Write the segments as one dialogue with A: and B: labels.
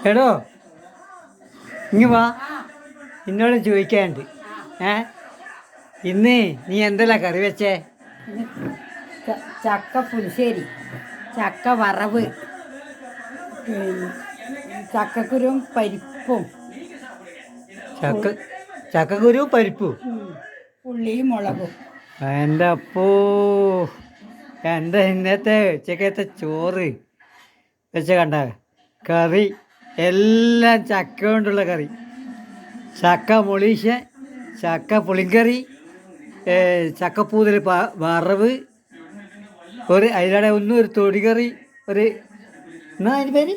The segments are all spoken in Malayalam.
A: എടോ ഇങ്ങ് വാ, എന്നോട് ചോദിക്കാനുണ്ട്. ഇന്ന് നീ എന്തെല്ലാം കറി വെച്ചേ?
B: ചക്ക പുളിശ്ശേരി, ചക്ക വറവ്, ചക്കക്കുരും പരിപ്പും,
A: ചക്കക്കുരു പരിപ്പും,
B: ഉള്ളിയും മുളകും.
A: എൻ്റെ അപ്പോ എൻ്റെ ഇന്നത്തെ ഉച്ചക്കത്തെ ചോറ് വെച്ച കണ്ട കറി എല്ലാം ചക്ക കൊണ്ടുള്ള കറി. ചക്ക മൊളീശ, ചക്ക പുളിങ്കറി, ചക്കപ്പൂതൽ വറവ്, അതിലൂടെ ഒരു തൊടികറി, എന്നാ അതിന് പേര്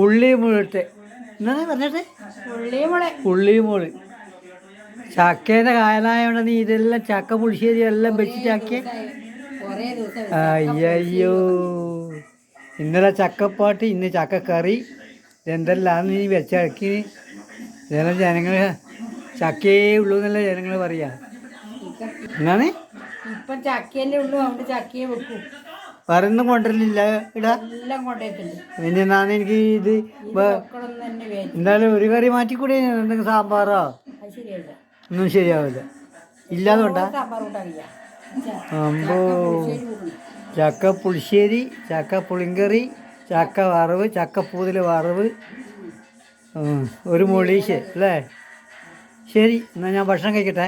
A: ഉള്ളിമുളട്ട്, എന്നാ പറഞ്ഞിട്ടെ ഉള്ളിമുള്. ചക്കേൻ്റെ കായലായോണ്ട് നീ ഇതെല്ലാം ചക്ക പുളിശ്ശേരി എല്ലാം വെച്ചിട്ടാക്കിയ. അയ്യോ, ഇന്നലെ ചക്കപ്പാട്ട്, ഇന്ന് ചക്കക്കറി, ഇതെന്തെല്ലാം നീ വെച്ചിറക്കി. ഇതെല്ലാം ജനങ്ങൾ ചക്കയേ ഉള്ളൂ എന്നല്ലേ ജനങ്ങൾ പറയാ. എന്നാണ്
B: ഇപ്പം ചക്കയല്ലേ ഉള്ളൂ, അതുകൊണ്ട് ചക്കയെ വെക്കൂ.
A: വേറൊന്നും കൊണ്ടുവരലില്ല ഇടാ. പിന്നെ എന്നാണ് എനിക്ക് ഇത് എന്തായാലും ഒരു കറി മാറ്റിക്കൂടെ? എന്തെങ്കിലും സാമ്പാറോ ഒന്നും ശരിയാവില്ല. ഇല്ലാതെ കൊണ്ടാ അമ്പോ. ചക്ക പുളിശ്ശേരി, ചക്ക പുളിങ്കറി, ചക്ക വറവ്, ചക്കപ്പൂതിൽ വറവ്, ഒരു മൊളീശ് അല്ലേ? ശരി, എന്നാൽ ഞാൻ ഭക്ഷണം കഴിക്കട്ടെ.